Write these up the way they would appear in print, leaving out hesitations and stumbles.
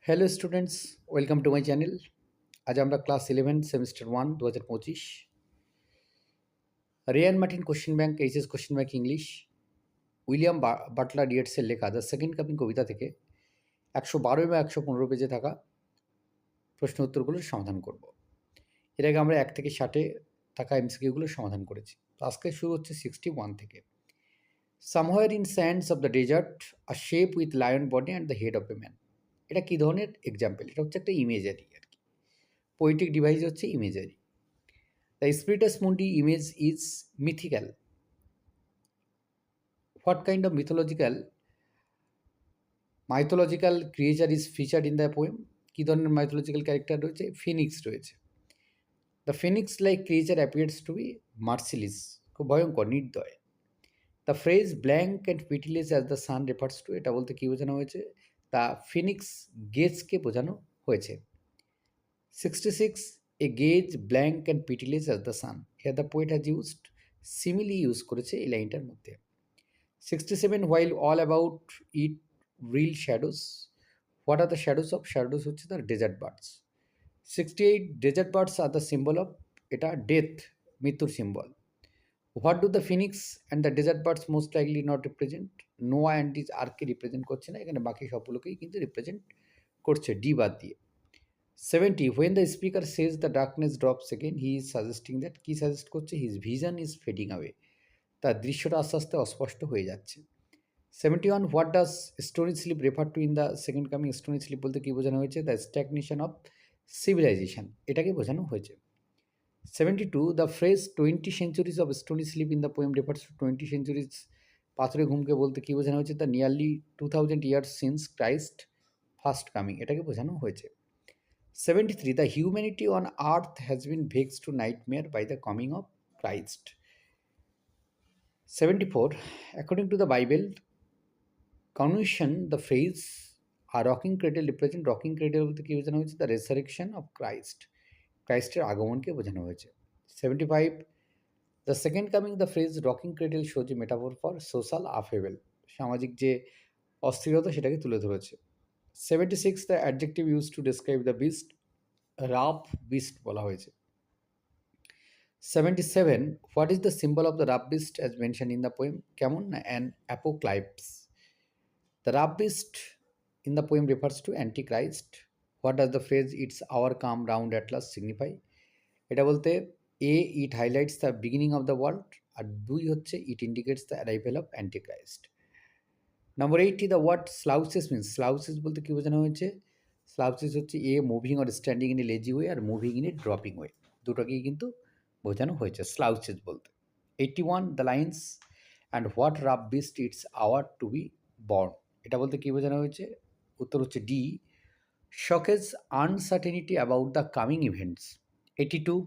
Hello students, welcome to my channel. আজ আমরা class 11 semester 1 2025 Ray and Martin question bank HS question bank English William Butler ইয়েটসের লেখা the second coming কবিতা থেকে 112 এবং 115 পেজে থাকা প্রশ্ন উত্তরগুলোর সমাধান করব। এর আগে আমরা 1 থেকে 60-এ থাকা এমসিকিউগুলোর সমাধান করেছি। তো আজকে শুরু হচ্ছে 61 থেকে। Somewhere in sands of the desert a shape with lion body and the head of a man. এটা কী ধরনের এক্সাম্পল? এটা হচ্ছে একটা ইমেজারি আর কি। পোয়েটিক ডিভাইস হচ্ছে imagery. The Spiritus Mundi image is mythical. What kind of mythological creature is featured in the poem? কি ধরনের mythological character রয়েছে? ফিনিক্স রয়েছে। The phoenix-like creature appears to be merciless, খুব ভয়ঙ্কর, নির্দয়। The phrase blank and pitiless as the sun refers to, এটা বলতে কি বোঝানো হয়েছে? The phoenix gaze-কে বোঝানো হয়েছে। 66, a gaze blank and pitiless as the sun. Here the poet has used simile use করেছে এই লাইনটার মধ্যে। 67, while all about it real shadows. What are the shadows of? Shadows হচ্ছে the desert birds. 68, desert birds are the symbol of, এটা death, মৃত্যুর symbol. What do the phoenix and the desert birds most likely not represent? নোয়া and is আরকে represent করছে না, এখানে বাকি সবগুলোকেই কিন্তু represent করছে ডি বাদ দিয়ে। 70, when the speaker says the darkness drops again, he is suggesting that, কি সাজেস্ট করছে? his vision is fading away, তার দৃশ্যটা আস্তে আস্তে অস্পষ্ট হয়ে যাচ্ছে। 71, what does stony sleep refer to in the second coming? stony sleep বলতে কি বোঝানো হয়েছে? the stagnation of civilization, এটাকে বোঝানো হয়েছে। 72, the phrase 20 centuries of stony sleep in the poem refers to 20 centuries পাথরে ঘুমকে বলতে কি বোঝানো হয়েছে? the nearly 2000 years since Christ first coming, এটাকে বোঝানো হয়েছে। 73, the humanity on earth has been vexed to nightmare by the coming of Christ. 74, according to the Bible convention, the phrase a rocking cradle represent, rocking cradle বলতে কি বোঝানো হয়েছে? the resurrection of Christ, ক্রাইস্টের আগমনকে বোঝানো হয়েছে। 75, the second coming, the phrase rocking cradle shows a metaphor for social upheaval, সামাজিক যে অস্থিরতা সেটাকে তুলে ধরেছে। 76, the adjective used to describe the beast, rough beast বলা হয়েছে। 77, what is the symbol of the rough beast as mentioned in the poem? কেমন? an apocalypse. The rough beast in the poem refers to Antichrist. What does the phrase it's our come round at last signify? এটা বলতে A, it highlights the beginning of the world, আর 2 হচ্ছে it indicates the arrival of Antichrist. Number 80, the word slouches means, slouches বলতে কি বোঝানো হয়েছে? slouches হচ্ছে A, moving or standing in a lazy way, আর moving in a dropping way, দুটোকেই কিন্তু বোঝানো হয়েছে slouches বলতে। 81, the lines and what rough beast it's our to be born, এটা বলতে কি বোঝানো হয়েছে? উত্তর হচ্ছে D, showcase uncertainty about the coming events. 82,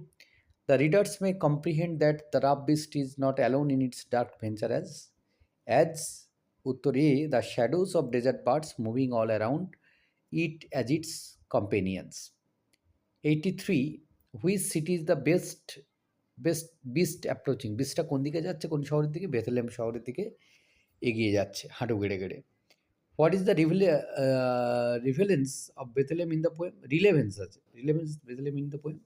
the readers may comprehend that the rough beast is not alone in its dark venture as উত্তর এ, the shadows of desert birds moving all around it as its companions. 83, which city is the best beast approaching? beastটা কোন দিকে যাচ্ছে? কোন শহরের দিকে? Bethlehem শহরের দিকে এগিয়ে যাচ্ছে হাঁটু গেড়ে গেড়ে। What is the relevance of Bethlehem in the poem? Relevance আছে, relevance Bethlehem in the poem.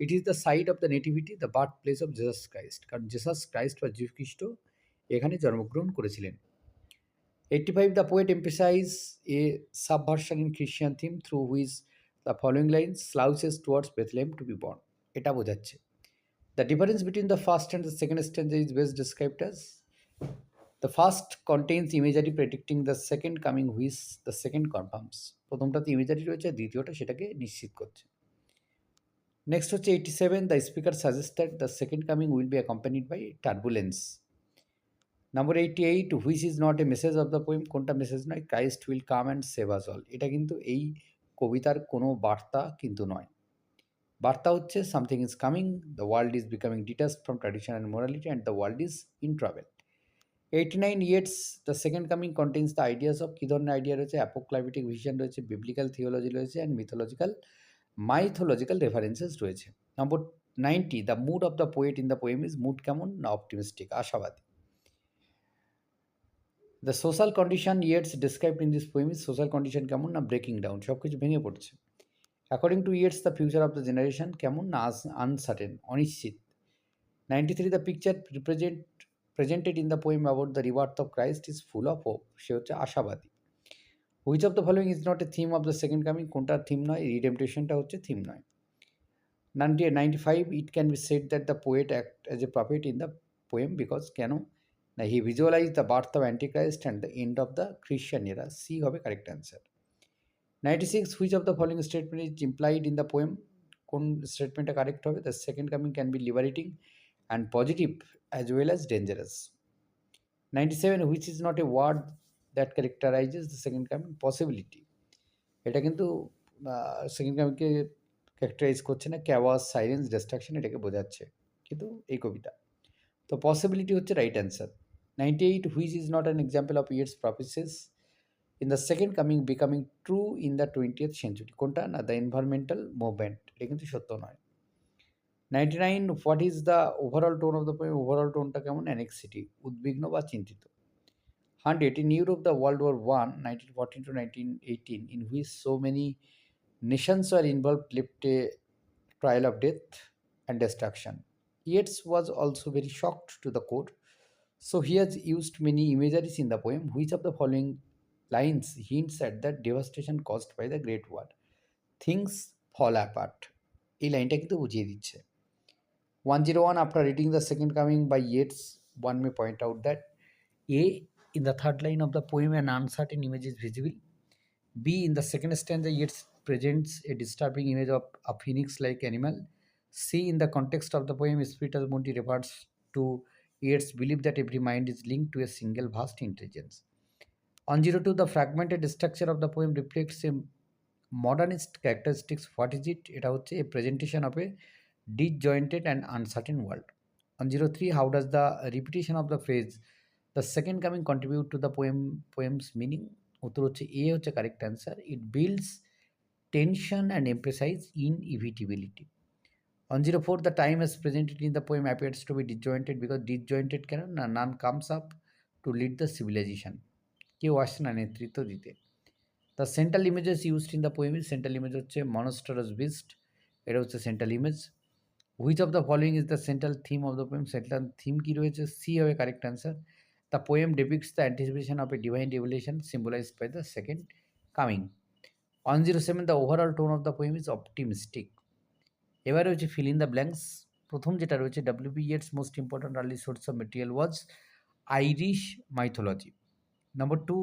It is the site of the nativity, the birthplace of Jesus Christ, কারণ Jesus Christ বা যীশু খ্রিস্ট এখানে জন্মগ্রহণ করেছিলেন। 85, the poet emphasizes a subversion in Christian theme through which the following lines slouches towards Bethlehem to be born, এটা বোঝাচ্ছে। The difference between the first and the second stanza is best described as, the first contains imagery predicting the second coming which the second confirms, প্রথমটাতে imagery রয়েছে, দ্বিতীয়টা সেটাকে নিশ্চিত করছে। Next হচ্ছে 87, the speaker suggests that the second coming will be accompanied by turbulence. Number 88, which is not a message of the poem, কোনটা message নয়? Christ will come and save us all, এটা কিন্তু এই কবিতার কোনো বার্তা কিন্তু নয়। বার্তা হচ্ছে something is coming, the world is becoming detached from tradition and morality, and the world is in trouble. 89, Yeats, the second coming contains the ideas of, কি ধরনের আইডিয়া রয়েছে? অ্যাপোক্লাইপটিক ভিশন রয়েছে, বিবলিক্যাল থিওলজি রয়েছে, and mythological references রয়েছে। Number 90, the mood of the poet in the poem is, mood কেমন? না optimistic, আশাবাদী। The social condition Yeats described in this poem is social condition কেমন না breaking down, সব কিছু ভেঙে পড়ছে। According to Yeats the future of the generation কেমন না আনসার্টেন, অনিশ্চিত। 93 the picture presented in the poem about the rebirth of Christ is full of hope, সে হচ্ছে আশাবাদী। Which of the following is not a theme of the second coming, কোনটা theme নয়, রিডেমটেশনটা হচ্ছে থিম নয়। 95 it can be said that the poet act as a prophet in the poem because কেন না he visualized the birth of antichrist and the end of the Christian era, C হবে correct answer। 96 which of the following statement is implied in the poem, কোন স্টেটমেন্টটা correct হবে, the second coming can be liberating and positive as well as dangerous। 97 which is not a word that characterizes the second coming, possibility, এটা কিন্তু second কামিংকে characterise করছে না, chaos silence distraction এটাকে বোঝাচ্ছে কিন্তু এই কবিতা। তো পসিবিলিটি হচ্ছে right answer. 98 which is not an example of Yeats prophecies in the second coming becoming true in the 20th century, কোনটা না দ্য এনভায়রনমেন্টাল মুভমেন্ট, এটা কিন্তু সত্য নয়। 99 what is the overall tone of the poem, overall টোনটা কেমন, anxiety, উদ্বিগ্ন বা চিন্তিত। 100 in Europe the World War I 1914 to 1918 in which so many nations were involved left a trail of death and destruction. Yeats was also very shocked to the core, so he has used many imageries in the poem. Which of the following lines hints at the devastation caused by the Great War? Things fall apart, এই লাইনটা কিন্তু বুঝিয়ে দিচ্ছে। 101 after reading the second coming by Yeats one may point out that a in the third line of the poem an uncertain image is visible, B. In the second stanza, Yeats presents a disturbing image of a phoenix-like animal. C. In the context of the poem, Spiritus Mundi refers to Yeats' belief that every mind is linked to a single vast intelligence. On 02, the fragmented structure of the poem reflects a modernist characteristics. What is it? It is a presentation of a disjointed and uncertain world. On 03, how does the repetition of the phrase the second coming contribute to the poem's meaning? উত্তর হচ্ছে A হচ্ছে correct answer, it builds tension and emphasise inevitability. On 04 the time as presented in the poem appears to be disjointed because disjointed কেন না none comes up to lead the civilisation, কেউ আসছে না নেতৃত্ব দিতে। The central images used in the poem is, central image হচ্ছে monstrous beast, এটা হচ্ছে central image. Which of the following is the central theme of the poem, central theme কী রয়েছে, C হবে correct answer. The poem depicts the anticipation of a divine revelation symbolized by the second coming. 107 the overall tone of the poem is optimistic. এবারে হচ্ছে fill in the blanks। প্রথম যেটা রয়েছে W.B. Yeats' most important early source of material was Irish mythology. Number 2,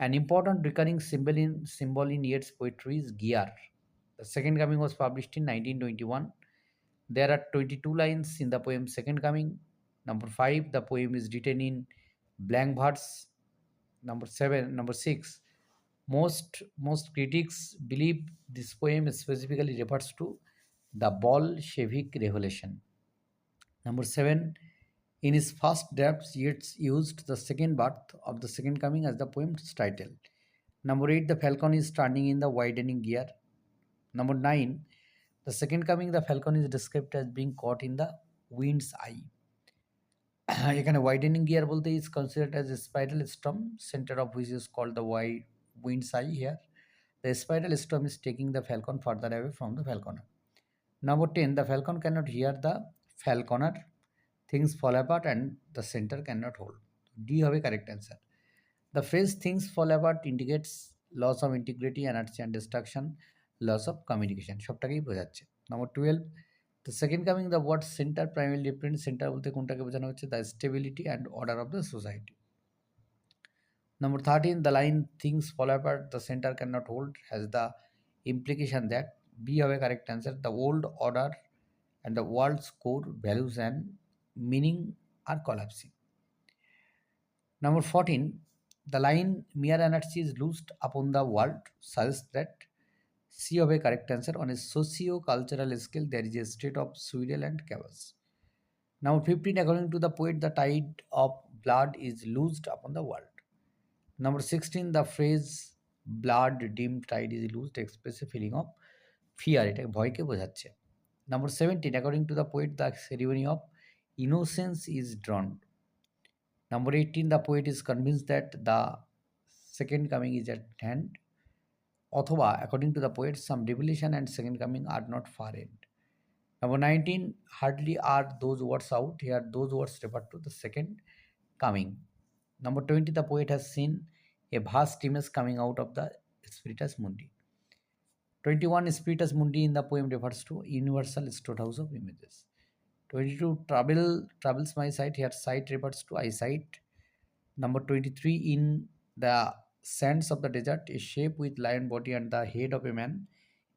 an important recurring symbol in Yeats' poetry is gear. The second coming was published in 1921. There are 22 lines in the poem Second Coming. Number 5, the poem is written in blank verse. Number 6, most critics believe this poem specifically refers to the Bolshevik Revolution. Number 7, in his first drafts, Yeats used the second birth of the second coming as the poem's title. Number 8, the falcon is turning in the widening gear. Number 9, the second coming, the falcon is described as being caught in the wind's eye. এখানে widening gear বলতে is considered as a spiral storm, center of which is called the wind's eye here. The spiral storm is taking the falcon further away from the falconer. Number 10, the falcon cannot hear the falconer, things fall apart and the center cannot hold. D হবে correct answer. The phrase things fall apart indicates loss of integrity, energy and destruction, loss of communication, সবটাকেই বোঝাচ্ছে। Number 12, the second coming, the word center primarily represents, center বলতে কোনটাকে বোঝানো হচ্ছে, the stability and order of the society. Number 13, the line things fall apart, the center cannot hold has the implication that, B হবে correct answer, the old order and the world's core values and meaning are collapsing. Number 14, the line mere energy is loosed upon the world suggests that, C হবে correct answer, on a socio-cultural scale there is a state of swirl and chaos. Number 15, according to the poet, the tide of blood is loosed upon the world. Number 16, the phrase blood dim tide is loosed expresses a feeling of fear, এটা ভয়কে বোঝাচ্ছে। Number 17, according to the poet, the ceremony of innocence is drawn. Number 18, the poet is convinced that the second coming is at hand. Othoba, according to the poet, some revelation and second coming are not far end. Number 19, hardly are those words out. Here, those words refer to the second coming. Number 20, the poet has seen a vast image coming out of the Spiritus Mundi. 21, Spiritus Mundi in the poem refers to universal storehouse of images. 22, travels my sight. Here, sight refers to eyesight. Number 23, in the sands of the desert, a shape with lion body and the head of a man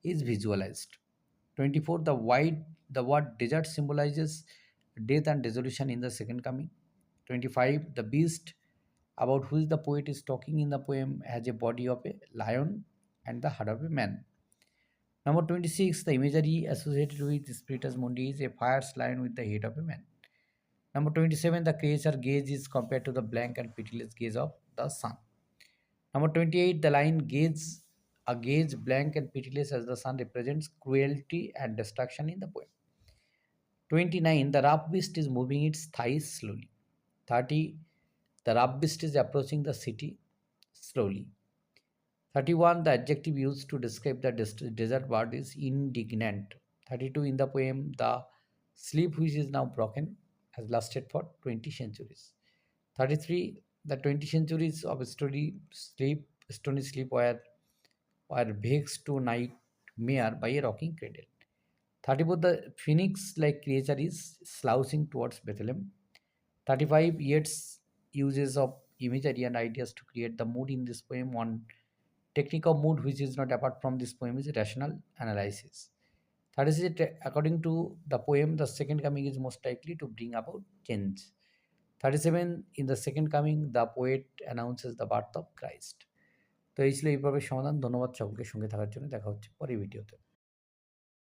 is visualized. 24, the word desert symbolizes death and dissolution in the second coming. 25, the beast about which the poet is talking in the poem has a body of a lion and the heart of a man. Number 26, the imagery associated with Spiritus Mundi is a fierce lion with the head of a man. Number 27, the creature gaze is compared to the blank and pitiless gaze of the sun. Number 28, the line gaze, a gaze blank and pitiless as the sun represents cruelty and destruction in the poem. 29, the rough beast is moving its thighs slowly. 30, the rough beast is approaching the city slowly. 31, the adjective used to describe the desert bird is indignant. 32, in the poem, the sleep which is now broken has lasted for 20 centuries. 33, the 20 centuries of stony sleep were vexed to nightmare by a rocking cradle. 34, the phoenix like creature is slouching towards Bethlehem. 35, Yeats uses of imagery and ideas to create the mood in this poem. One technique of mood which is not apart from this poem is rational analysis. 36, according to the poem, the second coming is most likely to bring about change. 37, in the second coming, the poet announces the birth of Christ. তো এই ছিল এই পর্বের সমাধান। ধন্যবাদ সকলকে সঙ্গে থাকার জন্য। দেখা হচ্ছে পরের ভিডিওতে।